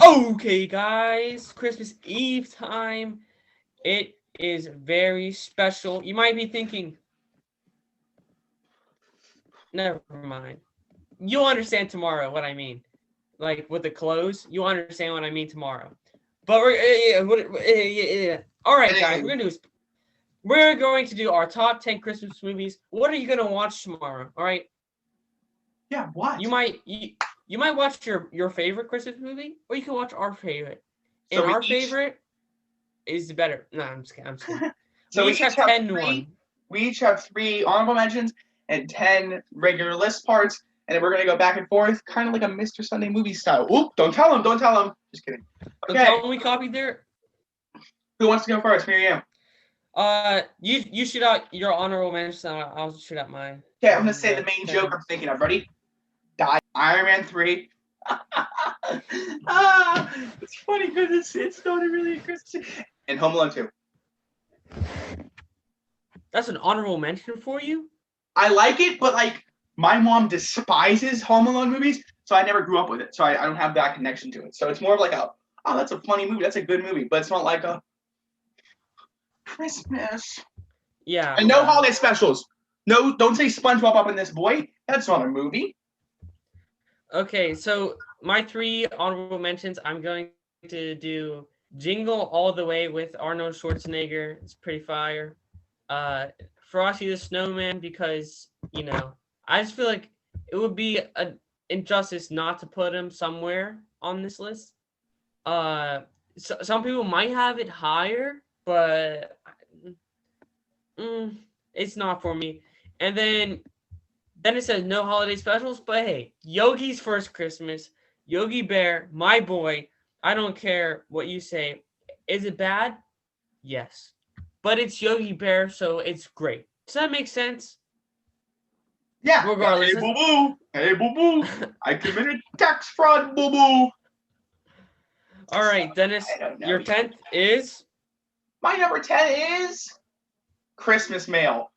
Okay, guys, Christmas Eve time. It is very special. You might be thinking, never mind. You'll understand tomorrow what I mean. Like with the clothes, you'll understand what I mean tomorrow. But all right, guys, we're going to do our top 10 Christmas movies. What are you gonna watch tomorrow? All right. Yeah, what? You might watch your favorite Christmas movie, or you can watch our favorite. So And we our each favorite is better. No, I'm just kidding. I'm just kidding. so We we each each have have 10 three. one. We each have 3 honorable mentions and 10 regular list parts, and then we're gonna go back and forth, kind of like a Mr. Sunday movie style. Oop! Don't tell him. Don't tell him. Just kidding. Don't Okay. tell them we copied there. Who wants to go first? Miriam. You shoot out your honorable mention. I'll shoot out mine. Okay, I'm gonna say the main joke I'm thinking of. Ready? Die. Iron Man 3. It's funny because it's not really a Christmas. And Home Alone 2. That's an honorable mention for you. I like it, but like my mom despises Home Alone movies, so I never grew up with it. So I don't have that connection to it. So it's more of like that's a funny movie. That's a good movie, but it's not like a Christmas. Yeah. And no holiday specials. No, don't say SpongeBob Up in This Boy. That's not a movie. Okay, so my 3 honorable mentions. I'm going to do Jingle All the Way with Arnold Schwarzenegger. It's pretty fire. Frosty the Snowman, because I just feel like it would be an injustice not to put him somewhere on this list. Some people might have it higher, but it's not for me. And then it says no holiday specials, but hey, Yogi's First Christmas, Yogi Bear, my boy. I don't care what you say. Is it bad? Yes. But it's Yogi Bear, so it's great. Does that make sense? Yeah. Regardless. Hey, boo-boo. Hey, boo-boo. I committed tax fraud, boo-boo. All right, Dennis, your 10th is? My number 10 is Christmas Mail.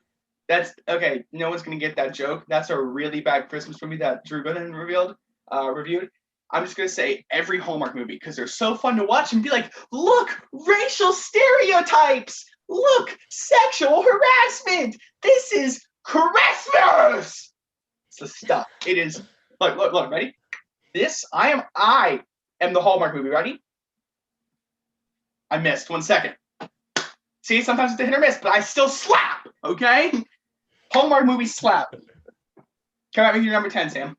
That's okay. No one's gonna get that joke. That's a really bad Christmas movie that Drew Gooden reviewed. I'm just gonna say every Hallmark movie because they're so fun to watch and be like, look, racial stereotypes. Look, sexual harassment. This is Christmas. It's the stuff. It is. Look. Ready? I am the Hallmark movie. Ready? I missed 1 second. See, sometimes it's a hit or miss, but I still slap. Okay. Hallmark movies slap. Come out with your number 10, Sam.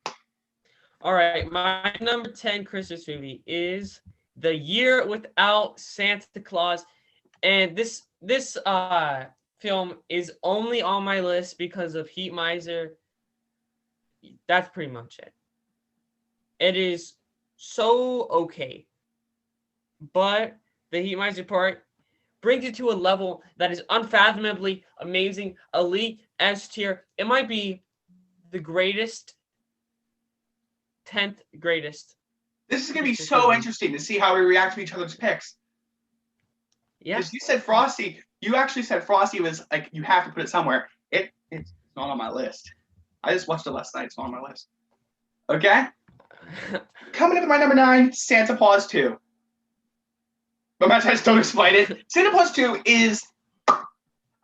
All right, my number 10 Christmas movie is The Year Without Santa Claus, and this film is only on my list because of Heat Miser. That's pretty much it. It is so okay, but the Heat Miser part brings it to a level that is unfathomably amazing, elite, S tier. It might be the greatest, 10th greatest. This is going to be so interesting to see how we react to each other's picks. Yeah. Because you said Frosty. You actually said Frosty was like, you have to put it somewhere. It's not on my list. I just watched it last night. It's not on my list. Okay? Coming up with my number 9, Santa Claus 2. But I just don't explain it. Santa Claus 2 is...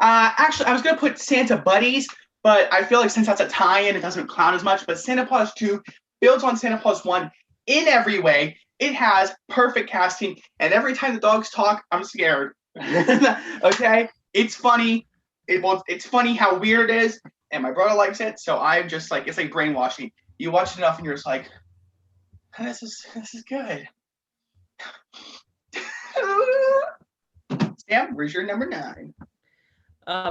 actually, I was going to put Santa Buddies, but I feel like since that's a tie-in, it doesn't count as much. But Santa Claus 2 builds on Santa Claus 1 in every way. It has perfect casting, and every time the dogs talk, I'm scared. Okay? It's funny. It's funny how weird it is, and my brother likes it, so I'm just like, it's like brainwashing. You watch it enough, and you're just like, this is good. Sam, where's your number 9?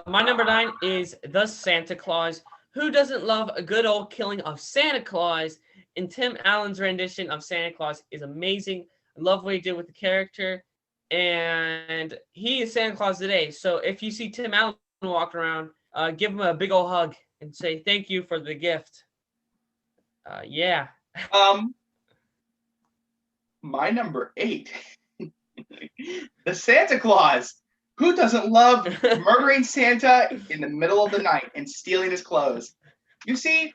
My number 9 is The Santa Claus. Who doesn't love a good old killing of Santa Claus? And Tim Allen's rendition of Santa Claus is amazing. I love what he did with the character. And he is Santa Claus today. So if you see Tim Allen walking around, give him a big old hug and say thank you for the gift. Yeah. My number 8. The Santa Claus. Who doesn't love murdering Santa in the middle of the night and stealing his clothes? You see,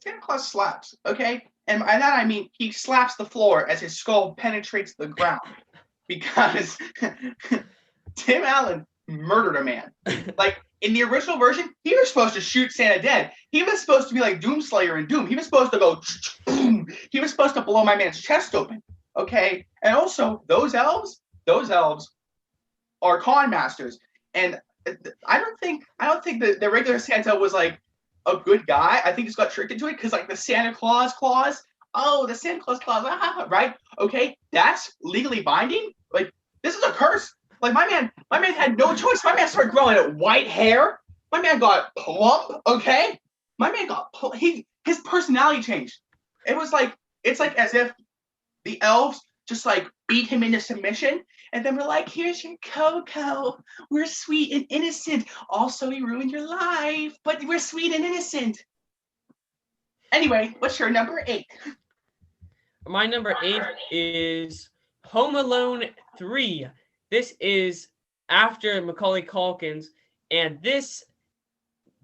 Santa Claus slaps, okay? And by that I mean he slaps the floor as his skull penetrates the ground because Tim Allen murdered a man. Like in the original version, he was supposed to shoot Santa dead. He was supposed to be like Doomslayer in Doom. He was supposed to go boom. He was supposed to blow my man's chest open. Okay, and also those elves are con masters, and I don't think the regular Santa was like a good guy. I think he just got tricked into it because like the Santa Claus clause. Oh, the Santa Claus clause, right? Okay, that's legally binding. Like this is a curse. Like my man had no choice. My man started growing white hair. My man got plump. Okay, my man got his personality changed. It's like as if the elves just like beat him into submission, and then we're like, "Here's your Coco. We're sweet and innocent. Also, we ruined your life, but we're sweet and innocent." Anyway, what's your number 8? My number 8 is Home Alone 3. This is after Macaulay Culkin's, and this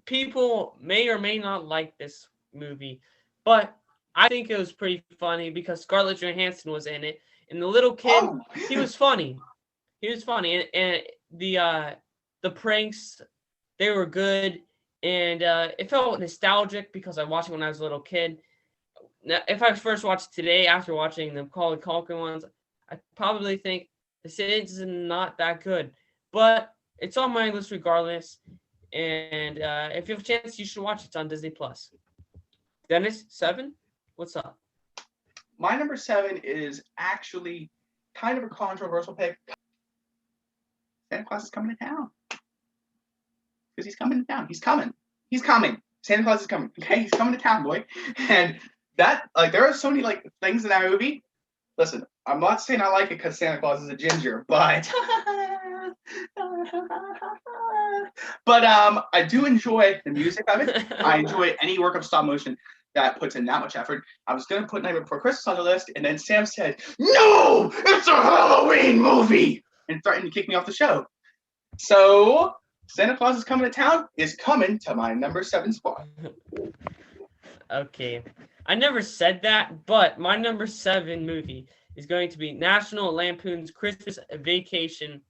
people may or may not like this movie, but I think it was pretty funny because Scarlett Johansson was in it, and the little kid, he was funny. He was funny, and the pranks, they were good, and it felt nostalgic because I watched it when I was a little kid. Now, if I first watched today after watching the Macaulay Culkin ones, I probably think this is not that good, but it's on my list regardless. And if you have a chance, you should watch it. It's on Disney Plus. Dennis, 7, what's up? My number 7 is actually kind of a controversial pick. Santa Claus is coming to town. Because he's coming to town. He's coming. He's coming. Santa Claus is coming. Okay, he's coming to town, boy. And that, like, there are so many like things in that movie. Listen, I'm not saying I like it because Santa Claus is a ginger, but I do enjoy the music of it. I enjoy any work of stop motion that puts in that much effort. I was gonna put Nightmare Before Christmas on the list, and then Sam said, "No, it's a Halloween movie," and threatened to kick me off the show. So Santa Claus is Coming to Town is coming to my number 7 spot. Okay, I never said that, but my number 7 movie is going to be National Lampoon's Christmas Vacation.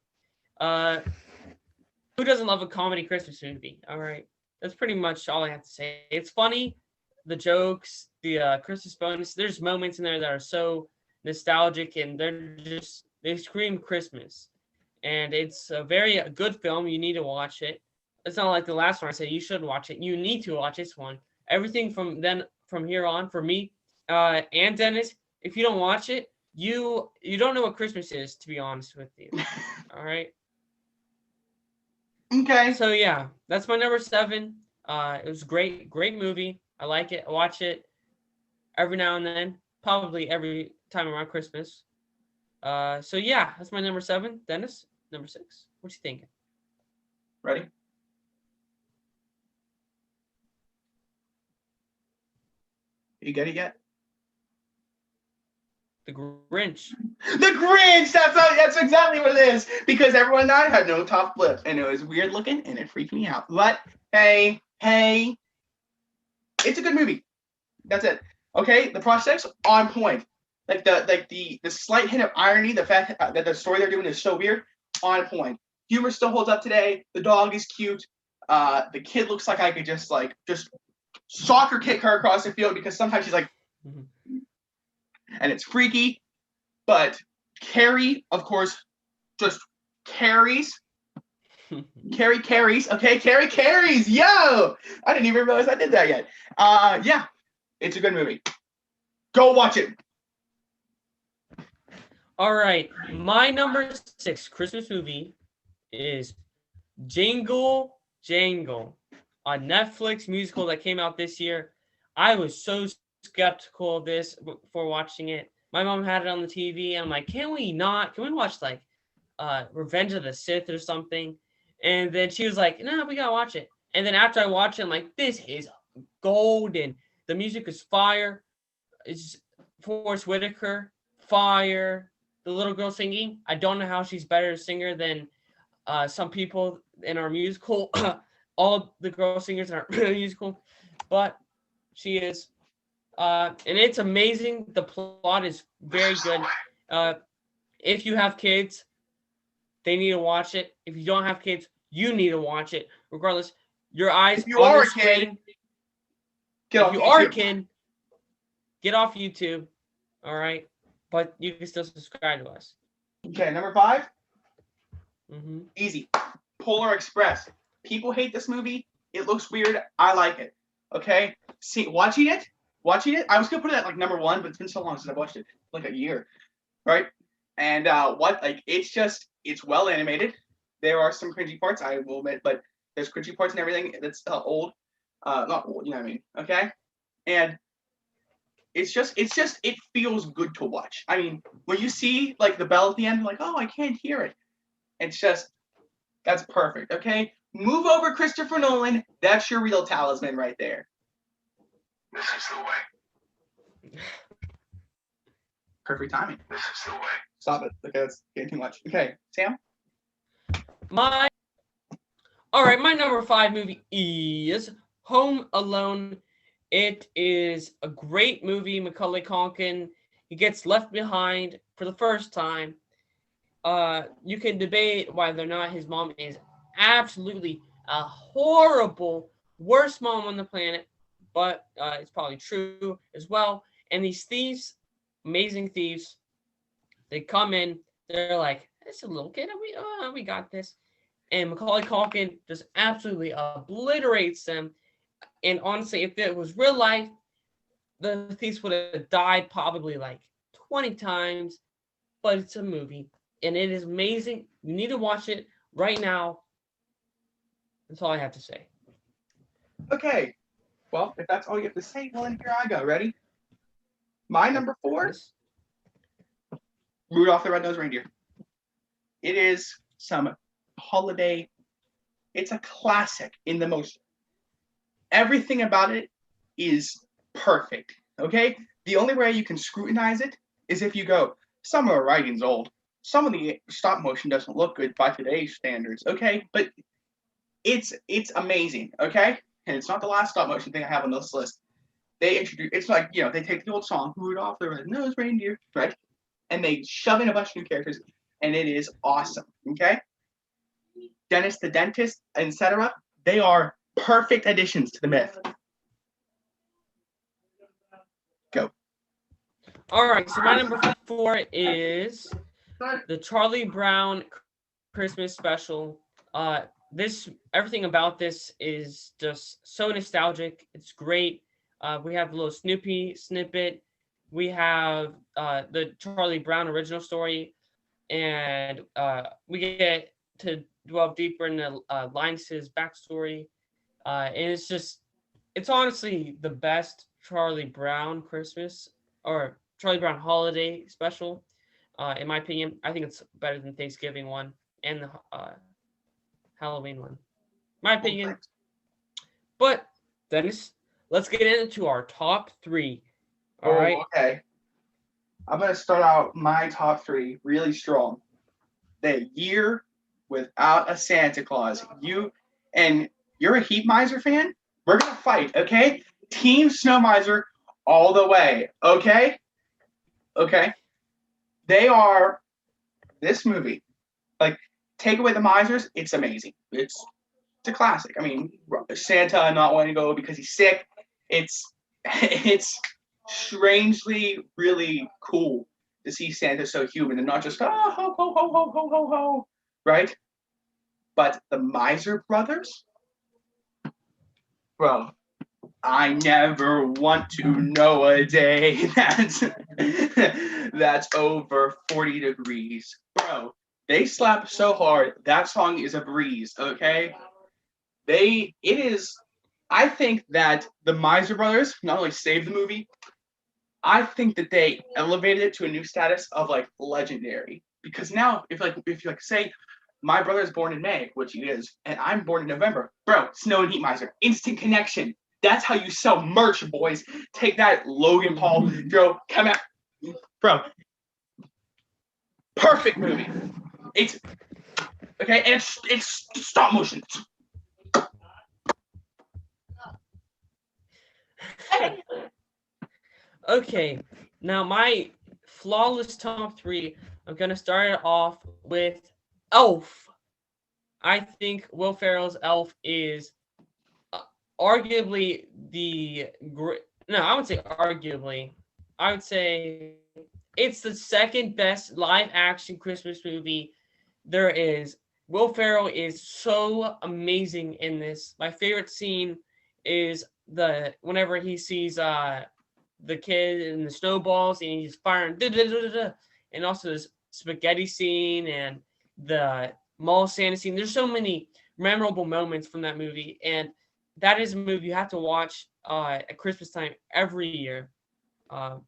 Who doesn't love a comedy Christmas movie? All right, that's pretty much all I have to say. It's funny, the jokes, the Christmas bonus. There's moments in there that are so nostalgic, and they scream Christmas. And it's a very good film. You need to watch it. It's not like the last one I said you should watch it. You need to watch this one. Everything from here on for me and Dennis, if you don't watch it, you don't know what Christmas is, to be honest with you. All right. Okay. So yeah, that's my number 7. It was great movie. I like it. I watch it every now and then, probably every time around Christmas. So yeah, that's my number 7. Dennis, number 6. What you thinking? Ready? You get it yet? The Grinch. The Grinch! That's exactly what it is. Because everyone and I had no top lip, and it was weird looking, and it freaked me out. But hey, it's a good movie. That's it. Okay, the prosthetics on point. Like the slight hint of irony, the fact that the story they're doing is so weird, on point. Humor still holds up today. The dog is cute. The kid looks like I could just soccer kick her across the field because sometimes she's like, and it's freaky. But Carrie, of course, just carries. Carrie carries. Okay, Carrie carries. Yo, I didn't even realize I did that yet. Yeah, it's a good movie. Go watch it. All right, my number 6 Christmas movie is Jingle Jangle, a Netflix musical that came out this year. I was so skeptical of this before watching it. My mom had it on the TV, and I'm like, can we watch like Revenge of the Sith or something? And then she was like, no, we gotta watch it. And then after I watched it, I'm like, this is golden. The music is fire. It's Forrest Whitaker, fire. The little girl singing, I don't know how she's better singer than some people in our musical. All the girl singers in our musical, but she is. And it's amazing. The plot is very good. If you have kids, they need to watch it. If you don't have kids, you need to watch it. Regardless, your eyes If you on are the a kid, screen. Get If off you are a YouTube. kid, get off YouTube. All right, but you can still subscribe to us. Okay, number 5. Mm-hmm. Easy. Polar Express. People hate this movie. It looks weird. I like it. Okay. See, watching it. I was gonna put it at like number 1, but it's been so long since I watched it, like a year, right? And it's well animated. There are some cringy parts, I will admit, but there's cringy parts and everything. That's old, not old. You know what I mean? Okay. And it feels good to watch. I mean, when you see like the bell at the end, like, oh, I can't hear it. That's perfect. Okay, move over, Christopher Nolan. That's your real talisman right there. This is the way. Perfect timing. This is the way. Stop it. Okay, that's getting too much. Okay, Sam. My number 5 movie is Home Alone. It is a great movie. Macaulay Culkin, he gets left behind for the first time. You can debate whether or not his mom is absolutely a horrible, worst mom on the planet, but it's probably true as well. And these thieves, amazing thieves, they come in, they're like, it's a little kid, we got this. And Macaulay Culkin just absolutely obliterates them. And honestly, if it was real life, the thieves would have died probably like 20 times. But it's a movie, and it is amazing. You need to watch it right now. That's all I have to say. Okay. Well, if that's all you have to say, well, then here I go. Ready? My number 4, Yes. Rudolph the Red-Nosed Reindeer. It is some holiday. It's a classic in the most. Everything about it is perfect. Okay? The only way you can scrutinize it is if you go, some of the writing's old. Some of the stop motion doesn't look good by today's standards. Okay? But it's amazing. Okay? And it's not the last stop motion thing I have on this list. They introduce, it's like, they take the old song, Rudolph the Red-Nosed Reindeer, right? And they shove in a bunch of new characters, and it is awesome. Okay? Dennis the Dentist, etc. They are perfect additions to the myth. Go. All right, so my number 4 is the Charlie Brown Christmas special. Everything about this is just so nostalgic. It's great. We have a little Snoopy snippet. We have the Charlie Brown original story, and we get to delve deeper into Linus's backstory. And it's honestly the best Charlie Brown Christmas or Charlie Brown holiday special, in my opinion. I think it's better than Thanksgiving one and the Halloween one, my opinion. But Dennis, let's get into our top 3. All right. Okay. I'm gonna start out my top 3 really strong. The Year Without a Santa Claus. You're a Heat Miser fan? We're gonna fight, okay? Team Snow Miser all the way, okay? Okay. They are this movie. Like, take away the misers, it's amazing. It's a classic. I mean, Santa not wanting to go because he's sick. It's strangely really cool to see Santa so human and not just ho ho ho ho ho ho ho ho, right? But the Miser Brothers, bro, I never want to know a day that's over 40 degrees, bro. They slap so hard. That song is a breeze, okay? I think that the Miser Brothers not only saved the movie, I think that they elevated it to a new status of like legendary. Because now, if you say my brother is born in May, which he is, and I'm born in November, bro, Snow and Heat Miser, instant connection. That's how you sell merch, boys. Take that, Logan Paul, bro. Come out, bro. Perfect movie. It's okay, and it's stop motion. Okay, now my flawless top three. I'm gonna start it off with Elf. I think Will Ferrell's Elf is uh, arguably the great. No, I would say arguably. I would say it's the second best live action Christmas movie there is. Will Ferrell is so amazing in this. My favorite scene is the whenever he sees the kid and the snowballs and he's firing and also this spaghetti scene and the mall Santa scene. There's so many memorable moments from that movie, and that is a movie you have to watch at Christmas time every year. Uh,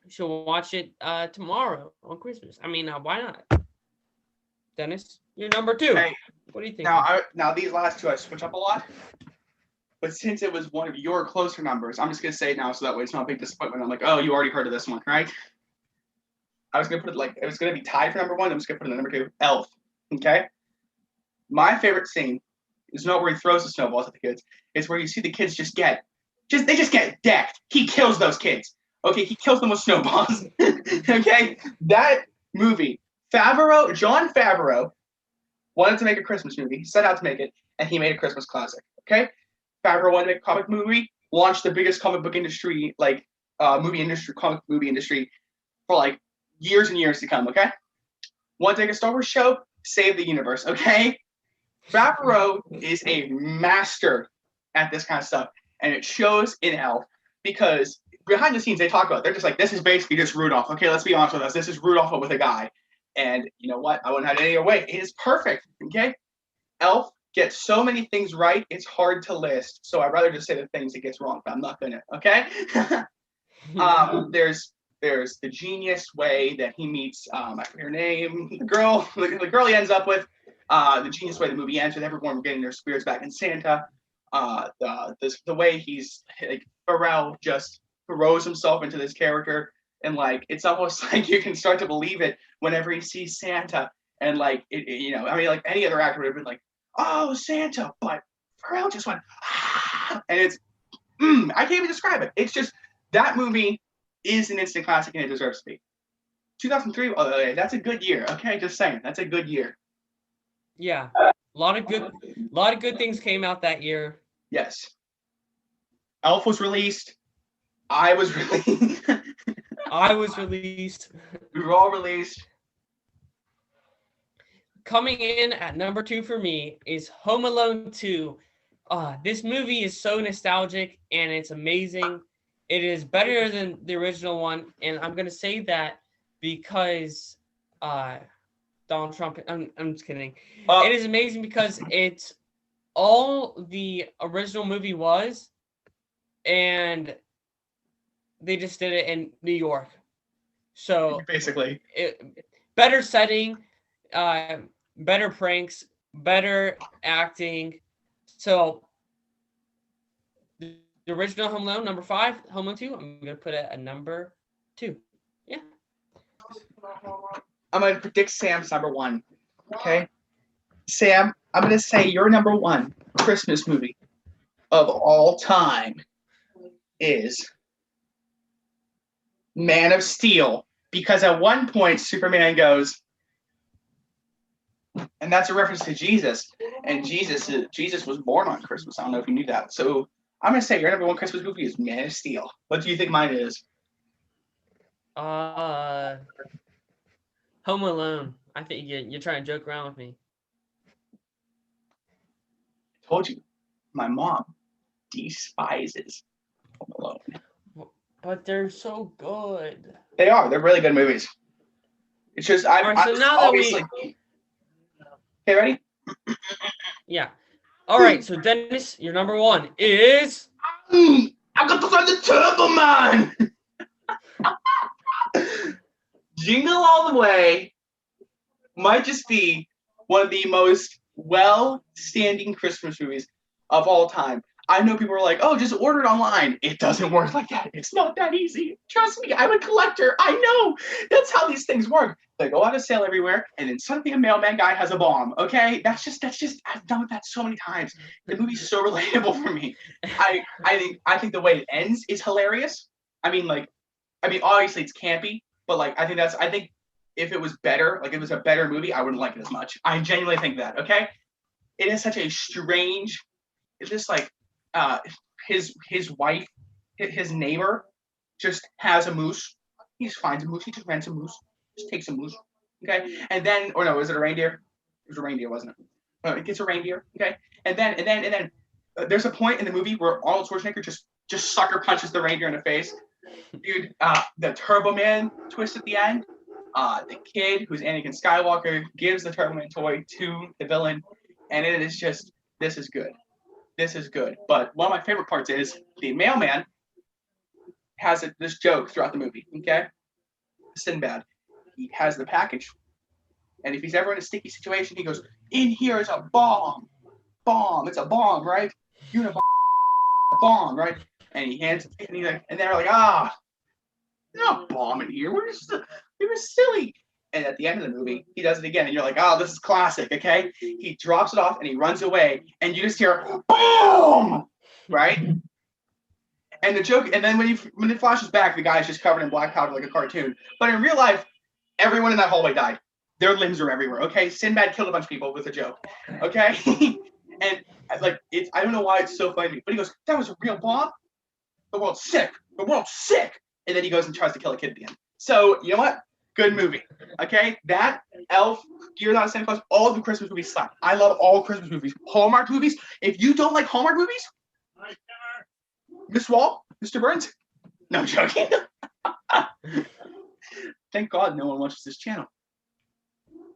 you should watch it tomorrow on Christmas. I mean, why not? Dennis, you're number two. Hey, What do you think? now these last two I switch up a lot, but since it was one of your closer numbers, I'm just gonna say it now so that way it's not a big disappointment. I'm like, oh, you already heard of this one, right? I was gonna put it like it was gonna be tied for number one. I'm just gonna put it at number two. Elf. Okay. My favorite scene is not where he throws the snowballs at the kids. It's where you see the kids they just get decked. He kills those kids. Okay, he kills them with snowballs. Okay, that movie. Jon Favreau wanted to make a Christmas movie. He set out to make it, and he made a Christmas classic. Okay, Favreau wanted to make a comic movie, launched the biggest comic book industry, comic movie industry, for like years and years to come. Okay, want to make a Star Wars show, save the universe. Okay, Favreau is a master at this kind of stuff, and it shows in Elf because behind the scenes they talk about. They're just like, this is basically just Rudolph. Okay, let's be honest with us. This is Rudolph with a guy. And you know what? I wouldn't have it any other way. It is perfect. Okay? Elf gets so many things right, it's hard to list. So I'd rather just say the things it gets wrong, but I'm not gonna. Okay? There's the genius way that he meets I forget her name, the girl he ends up with. The genius way the movie ends with everyone getting their spirits back in Santa. The way he's like Pharrell just throws himself into this character. And like it's almost like you can start to believe it whenever he sees Santa, and like I mean, like any other actor would have been like, "Oh, Santa," but Pharrell just went, ah! And it's, I can't even describe it. It's just that movie is an instant classic, and it deserves to be. 2003, that's a good year. Okay, just saying, that's a good year. Yeah, a lot of good things came out that year. Yes. Elf was released. I was released. I was released. We were all released. Coming in at number two for me is Home Alone 2. This movie is so nostalgic and it's amazing. It is better than the original one, and I'm gonna say that because Donald Trump. I'm just kidding. It is amazing because it's all the original movie was, and they just did it in New York. So basically, better setting, better pranks, better acting. So the original Home Alone, number 5, Home Alone 2, I'm gonna put it at number 2. Yeah. I'm gonna predict Sam's number 1. Okay, Sam, I'm gonna say your number 1 Christmas movie of all time is Man of Steel, because at one point Superman goes, and that's a reference to Jesus, and Jesus was born on Christmas. I don't know if you knew that. So I'm gonna say your number 1 Christmas movie is Man of Steel. What do you think mine is? Home Alone. I think you're trying to joke around with me. I told you, my mom despises Home Alone. But they're so good. They are. They're really good movies. It's just Alright, so now obviously. Okay, ready? Yeah. All right. So Dennis, your number 1 is. I got to find the Turbo Man. Jingle All the Way might just be one of the most well-standing Christmas movies of all time. I know people are like, oh, just order it online. It doesn't work like that. It's not that easy. Trust me, I'm a collector. I know. That's how these things work. They go out of sale everywhere, and then suddenly a mailman guy has a bomb. Okay? That's just I've done that so many times. The movie's so relatable for me. I think the way it ends is hilarious. I mean, like, I mean, obviously it's campy, but like I think if it was better, like if it was a better movie, I wouldn't like it as much. I genuinely think that. Okay, it is such a strange. It's just like uh, his wife, his neighbor, just has a moose. He just finds a moose. He just rents a moose. Just takes a moose. Okay, and then or no, is it a reindeer? It was a reindeer, wasn't it? It gets a reindeer. Okay, and then there's a point in the movie where Arnold Schwarzenegger just sucker punches the reindeer in the face. Dude, the Turbo Man twist at the end. The kid who's Anakin Skywalker gives the Turbo Man toy to the villain, and it is just this is good. This is good. But one of my favorite parts is the mailman has this joke throughout the movie. Okay, Sinbad, he has the package, and if he's ever in a sticky situation, he goes, "In here is a bomb. Bomb. It's a bomb, right? Unibomb, bomb, right?" And he hands it, and they're like, there's no bomb in here. We were silly. And at the end of the movie, he does it again, and you're like, oh, this is classic, okay? He drops it off and he runs away, and you just hear boom, right? And the joke, and then when it flashes back, the guy's just covered in black powder like a cartoon. But in real life, everyone in that hallway died. Their limbs are everywhere, okay? Sinbad killed a bunch of people with a joke, okay? And like, I don't know why it's so funny to me, but he goes, that was a real bomb? The world's sick. The world's sick. And then he goes and tries to kill a kid at the end. So, you know what? Good movie. Okay? That, Elf, Gears Out of Santa Claus, all the Christmas movies slap. I love all Christmas movies. Hallmark movies. If you don't like Hallmark movies, Miss Wall, Mr. Burns, no, I'm joking. Thank God no one watches this channel.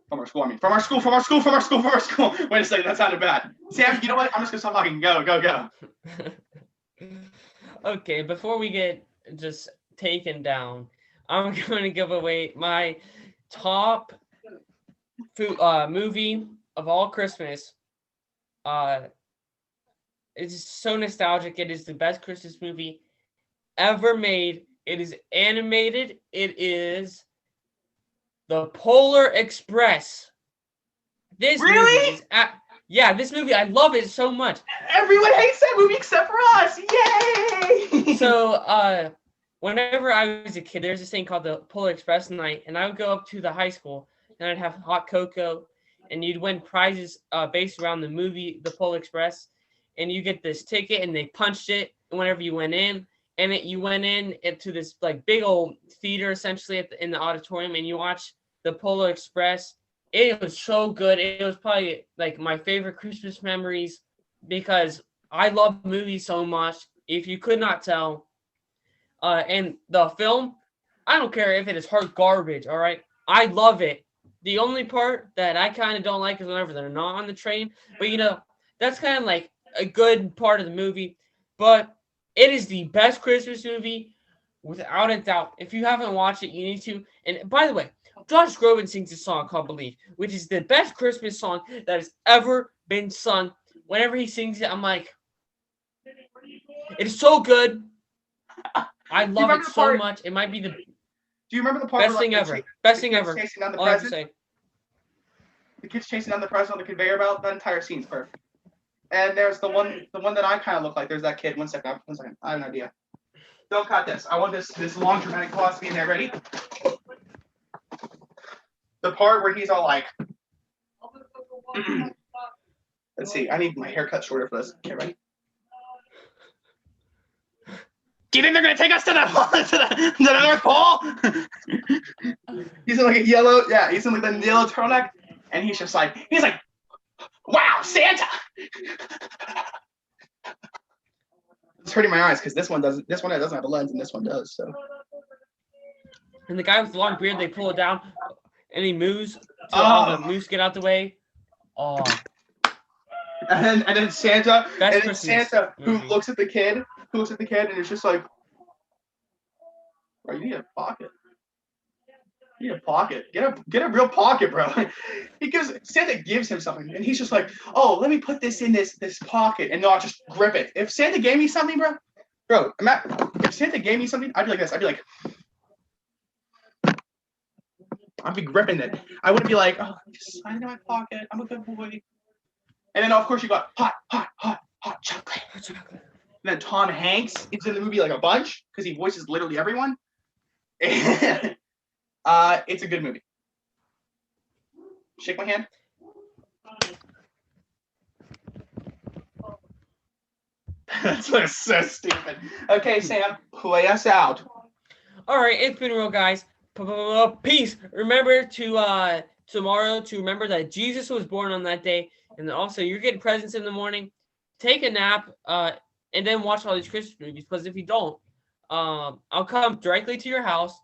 From our school, I mean. From our school. Wait a second, that sounded bad. Sam, you know what? I'm just going to stop talking. Go. Okay, before we get just taken down, I'm going to give away my top movie of all Christmas. It's so nostalgic. It is the best Christmas movie ever made. It is animated. It is The Polar Express. This really? movie is this movie, I love it so much. Everyone hates that movie except for us. Yay! So, whenever I was a kid, there's this thing called the Polar Express night, and I would go up to the high school, and I'd have hot cocoa, and you'd win prizes based around the movie, The Polar Express, and you get this ticket, and they punched it whenever you went in, and you went into this like big old theater essentially in the auditorium, and you watch The Polar Express. It was so good. It was probably like my favorite Christmas memories because I love movies so much. If you could not tell, and the film, I don't care if it is hot garbage. All right, I love it. The only part that I kind of don't like is whenever they're not on the train. But that's kind of like a good part of the movie. But it is the best Christmas movie without a doubt. If you haven't watched it, you need to. And by the way, Josh Groban sings a song called Believe, which is the best Christmas song that has ever been sung. Whenever he sings it, I'm like, it's so good. I love it so much. It might be the Do you remember the part best thing ever. Best thing ever. All I have to say. The kids chasing down the present on the conveyor belt. That entire scene's perfect. And there's the one that I kind of look like. There's that kid. One second. I have an idea. Don't cut this. I want this long dramatic pause to be in there. Ready? The part where he's all like, let's see. I need my hair cut shorter for this. Okay, ready? Do you think they're gonna take us to the North Pole? He's in like a yellow, he's in like the yellow turtleneck, and he's like, wow, Santa! It's hurting my eyes because this one doesn't have a lens, and this one does. So. And the guy with the long beard, they pull it down, and he moves. All the moose get out the way. Oh. And then Santa, who movie. looks at the kid, and is just like, bro, you need a pocket. You need a pocket. Get a real pocket, bro. Santa gives him something, and he's just like, oh, let me put this in this pocket and not just grip it. If Santa gave me something, if Santa gave me something, I'd be like this. I'd be gripping it. I wouldn't be like, oh, just slide it in my pocket. I'm a good boy. And then, of course, you got hot chocolate. And then Tom Hanks is in the movie like a bunch because he voices literally everyone. It's a good movie. Shake my hand. That's so stupid. Okay, Sam, play us out. All right, it's been real, guys. Peace. Remember to tomorrow to remember that Jesus was born on that day, and then also you're getting presents in the morning. Take a nap, and then watch all these Christmas movies. Because if you don't, I'll come directly to your house,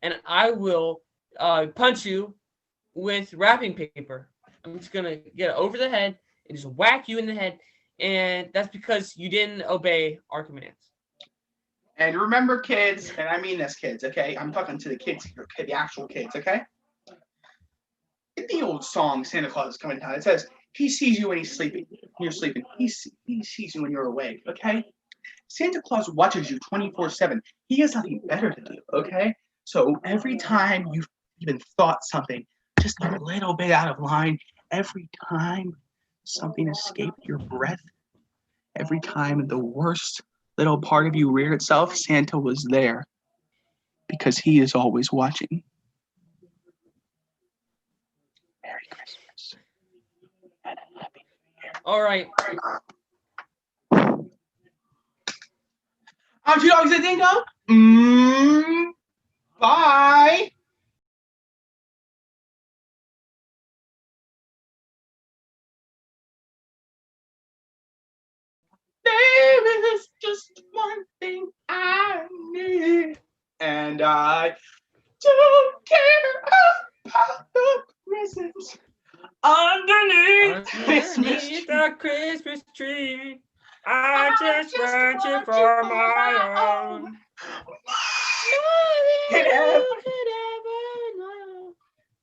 and I will punch you with wrapping paper. I'm just gonna get it over the head and just whack you in the head, and that's because you didn't obey our commands. And remember, kids, and I mean this, kids, okay? I'm talking to the kids here, okay? The actual kids, okay? In the old song, Santa Claus is coming to town, it says, he sees you when he's sleeping. When you're sleeping. He sees you when you're awake, okay? Santa Claus watches you 24/7. He has nothing better to do, okay? So every time you've even thought something just a little bit out of line, every time something escaped your breath, every time the worst little part of you reared itself, Santa was there because he is always watching. Merry Christmas and a happy New Year. All right. I'm Two Dogs and Dingo. Bye. There is just one thing I need, and I don't care about the presents underneath Christmas tree. The Christmas tree. I just want you for my own. Could ever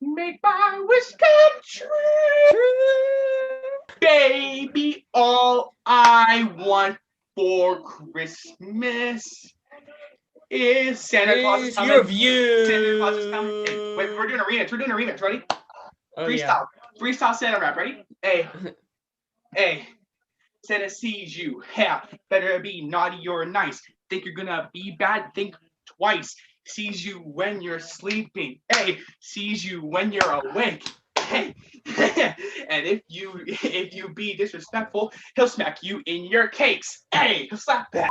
make my wish come true. Baby, all I want for Christmas is Santa Claus is coming. Your view. Santa Claus is coming. Hey, wait, we're doing a remix. We're doing a remix. Ready? Oh, Freestyle. yeah. Freestyle Santa rap. Ready? Hey. Hey. Santa sees you. Yeah. Better be naughty or nice. Think you're gonna be bad? Think twice. Sees you when you're sleeping. Hey. Sees you when you're awake. Hey. And if you be disrespectful, he'll smack you in your cakes. Hey. He'll slap that.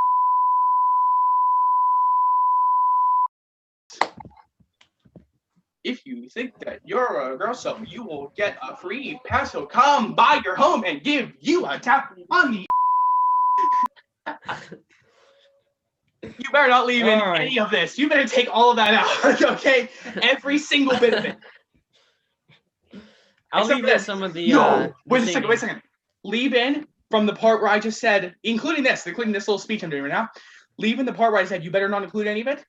If you think that you're a girl, so you will get a free pass. So come by your home and give you a tap on the. You better not leave in any of this. You better take all of that out, okay? Every single bit of it. I'll leave in some of the. No, wait a second. Leave in from the part where I just said, including this little speech I'm doing right now. Leave in the part where I said you better not include any of it.